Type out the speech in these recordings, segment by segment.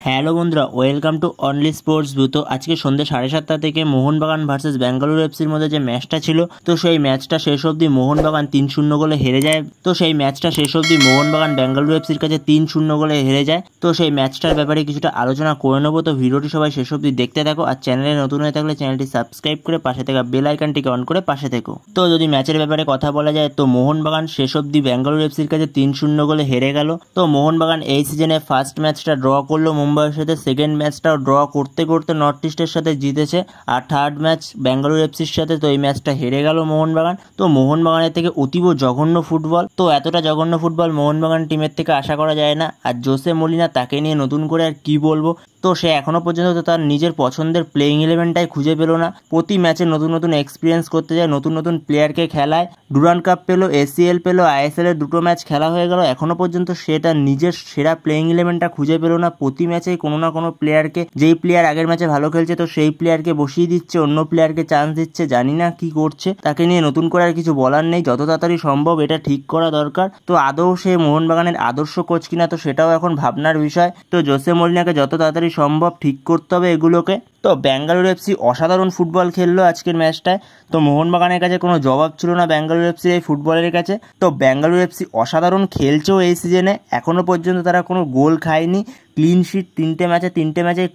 Hello বন্ধুরা, welcome to only sports view. তো আজকে সন্ধ্যে 7:30 থেকে মোহনবাগান ভার্সেস বেঙ্গালুরু এফসির মধ্যে যে ম্যাচটা ছিল, তো সেই ম্যাচটা শেষ অবধি মোহনবাগান 3-0 গোলে হেরে যায়। তো সেই ম্যাচটা শেষ অবধি মোহনবাগান বেঙ্গালুরু এফসির কাছে 3-0 গোলে হেরে যায়। তো সেই ম্যাচটার ব্যাপারে কিছুটা আলোচনা করে নেবো। তো ভিডিওটি সবাই শেষ অবধি দেখতে থাকো, আর চ্যানেলে নতুন হয়ে থাকলে চ্যানেলটি সাবস্ক্রাইব করে পাশে থাকা বেল আইকনটিকে অন করে পাশে থেকো। তো যদি ম্যাচের ব্যাপারে কথা বলা যায়, তো মোহনবাগান শেষ অবধি বেঙ্গালুরু এফসির কাছে 3-0 গোলে হেরে গেল। তো মোহনবাগান এই সিজনে ফার্স্ট ম্যাচটা ড্র করলো মুম্বাইয়ের সাথে, সেকেন্ড ম্যাচটাও ড্র করতে করতে নর্থ ইস্টের সাথে জিতেছে, আর থার্ড ম্যাচ বেঙ্গালুরু এফসির সাথে। তো এই ম্যাচটা হেরে গেল মোহনবাগান। তো মোহনবাগানের থেকে অতীব জঘন্য ফুটবল। তো এতটা জঘন্য ফুটবল মোহনবাগান টিমের থেকে আশা করা যায় না। আর জোসে মলিনা, তাকে নিয়ে নতুন করে আর কি বলবো। তো সে এখনো পর্যন্ত তো তার নিজের পছন্দের প্লেয়িং ইলেভেনটাই খুঁজে পেল না। প্রতি ম্যাচে নতুন নতুন এক্সপিরিয়েন্স করতে যায়, নতুন নতুন প্লেয়ারকে খেলায়। ডুরান্ড কাপ পেলো, এসিএল পেলো, আইএসএল এর দুটো ম্যাচ খেলা হয়ে গেল, এখনো পর্যন্ত সে তার নিজের সেরা প্লেয়িং ইলেভেনটা খুঁজে পেল না। প্রতি ম্যাচেই কোনো না কোনো প্লেয়ারকে, যেই প্লেয়ার আগের ম্যাচে ভালো খেলছে তো সেই প্লেয়ারকে বসিয়ে দিচ্ছে, অন্য প্লেয়ারকে চান্স দিচ্ছে। জানি না কি করছে, তাকে নিয়ে নতুন করে আর কিছু বলার নেই। যত তাড়াতাড়ি সম্ভব এটা ঠিক করা দরকার। তো আদৌ সে মোহনবাগানের আদর্শ কোচ কিনা, তো সেটাও এখন ভাবনার বিষয়। তো জোসে মলিনাকে যত তাড়াতাড়ি সম্ভব ঠিক করতে হবে এগুলোকে। তো বেঙ্গালুরু এফসি অসাধারণ ফুটবল খেললো আজকের ম্যাচটায়। তো মোহনবাগানের কাছে কোনো জবাব ছিল না বেঙ্গালুরু এফসির এই ফুটবলের কাছে। তো বেঙ্গালুরু এফসি অসাধারণ খেলছেও এই সিজনে, এখনও পর্যন্ত তারা কোনো গোল খায়নি। ক্লিন শিট, তিনটে ম্যাচে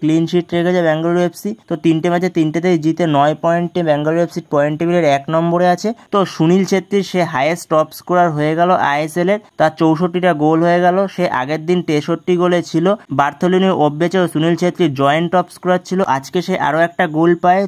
ক্লিন শিট রেখেছে বেঙ্গালুরু এফসি। তো তিনটে ম্যাচে তিনটেতেই জিতে 9 পয়েন্টে বেঙ্গালুরু এফসি পয়েন্ট টেবিলের 1 নম্বরে আছে। তো সুনীল ছেত্রী সে হাইয়েস্ট টপ স্কোরার হয়ে গেল আইএসএল এর, তার 64টা গোল হয়ে গেল। সে আগের দিন 63 গোলে ছিল। বার্থোলোমিও ওব্বেচে ও Sunil Chhetri joint top scorer ছিল। আজকে সে আরও একটা গোল পায়।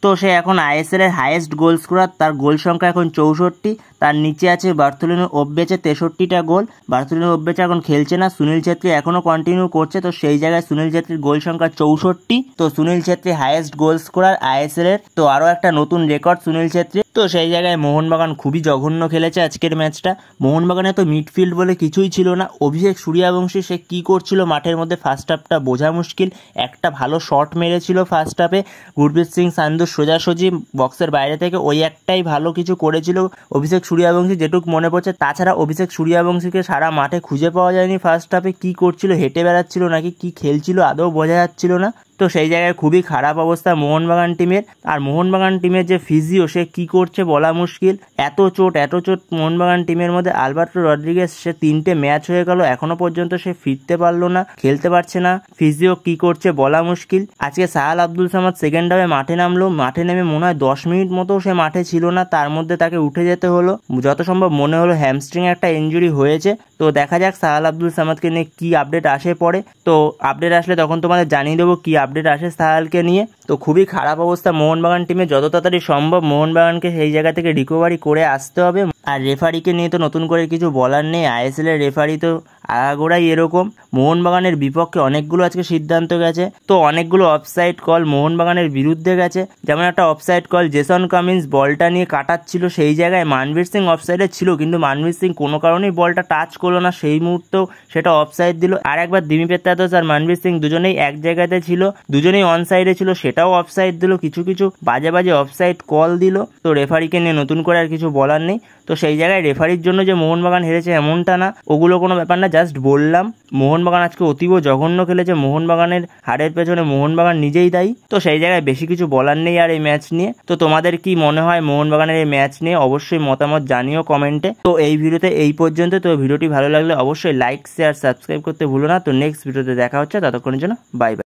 তো সে এখন আইএসএল এর হাইয়েস্ট গোল স্কোরার, তার গোল সংখ্যা এখন 64। তার নিচে আছে বার্থোলোমিও ওব্বেচে 63টা গোল। বার্থোলোমিও ওব্বেচে এখন খেলছে না, সুনীল ছেত্রী এখনো কন্টিনিউ করছে। তো সেই জায়গায় সুনীল ছেত্রীর গোল সংখ্যা 64। তো Sunil Chhetri highest goal scorer ISL এর। তো আরও একটা নতুন রেকর্ড সুনীল ছেত্রী। তো সেই জায়গায় মোহনবাগান খুবই জঘন্য খেলেছে আজকের ম্যাচটা। মোহনবাগানে তো মিডফিল্ড বলে কিছুই ছিল না। অভিষেক সূর্যবংশী সে কী করছিল মাঠের মধ্যে ফার্স্ট হাফটা বোঝা মুশকিল। একটা ভালো শট মেরেছিল ফার্স্ট হাফে, গুরপ্রীত সিং সান্ধু সোজাসুজি বক্সের বাইরে থেকে, ওই একটাই ভালো কিছু করেছিল অভিষেক সূর্যবংশী যেটুক মনে পড়ছে। তাছাড়া অভিষেক সূর্যবংশীকে সারা মাঠে খুঁজে পাওয়া যায়নি ফার্স্ট হাফে। কী করছিল, হেঁটে বেড়াচ্ছিল নাকি কি খেলছিল আদৌ বোঝা যাচ্ছিল না। তো সেই জায়গায় খুবই খারাপ অবস্থা মোহনবাগান টিমের। আর মোহনবাগান টিমের যে ফিজিও, সে কী করছে বলা মুশকিল। এত চোট মোহনবাগান টিমের মধ্যে। আলবার্টো রড্রিগেজ সে 3টে ম্যাচ হয়ে গেল, এখনো পর্যন্ত সে ফিরতে পারলো না, খেলতে পারছে না। ফিজিও কী করছে বলা মুশকিল। আজকে সাহাল আব্দুল সামাদ সেকেন্ড হাফে মাঠে নামলো, মাঠে নেমে মনে হয় 10 মিনিট মতো সে মাঠে ছিল না, তার মধ্যে তাকে উঠে যেতে হলো। যত সম্ভব মনে হলো হ্যামস্ট্রিং একটা ইনজুরি হয়েছে। তো দেখা যাক সাহাল আব্দুল সামাদকে নিয়ে কী আপডেট আসে পরে। তো আপডেট আসলে তখন তোমাদের জানিয়ে দেবো কী আপডেট আসে সাহালকে নিয়ে। তো খুবই খারাপ অবস্থা মোহনবাগান টিমে। যত তাড়াতাড়ি সম্ভব মোহনবাগানকে সেই জায়গা থেকে রিকভারি করে আসতে হবে। আর রেফারিকে নিয়ে তো নতুন করে কিছু বলার নেই। আইএসএল এর রেফারি তো আগাগোড়াই এরকম। মোহনবাগানের বিপক্ষে অনেকগুলো আজকে সিদ্ধান্ত গেছে। তো অনেকগুলো অফসাইড কল মোহনবাগানের বিরুদ্ধে গেছে। যেমন একটা অফসাইড কল, জেসন কামিন্স বলটা নিয়ে কাটাচ্ছিল, সেই জায়গায় মানবীর সিং অফসাইডে ছিল, কিন্তু মানবীর সিং কোনো কারণেই বলটা টাচ করলো না, সেই মুহূর্তেও সেটা অফসাইড দিল। আর একবার দিমি পেত্রাদোস আর মানবীর সিং দুজনেই এক জায়গাতে ছিল, দুজনেই অন সাইডে ছিল, সেটাও অফসাইড দিল। কিছু বাজে অফসাইড কল দিল। তো রেফারিকে নিয়ে নতুন করে আর কিছু বলার নেই। তো সেই জায়গায় রেফারির জন্য যে মোহনবাগান হেরেছে এমনটা না, ওগুলো কোনো ব্যাপার না, জাস্ট বললাম। মোহনবাগান আজকে অতীব জঘন্য খেলেছে। মোহনবাগানের হারের পেছনে মোহনবাগান নিজেই দায়ী। তো সেই জায়গায় বেশি কিছু বলার নেই আর এই ম্যাচ নিয়ে। তো তোমাদের কি মনে হয় মোহনবাগানের এই ম্যাচ নিয়ে, অবশ্যই মতামত জানিও কমেন্টে। তো এই ভিডিওতে এই পর্যন্ত। তো ভিডিওটি ভালো লাগলে অবশ্যই লাইক, শেয়ার, সাবস্ক্রাইব করতে ভুলো না। তো নেক্সট ভিডিওতে দেখা হচ্ছে, ততক্ষণের জন্য বাই বাই।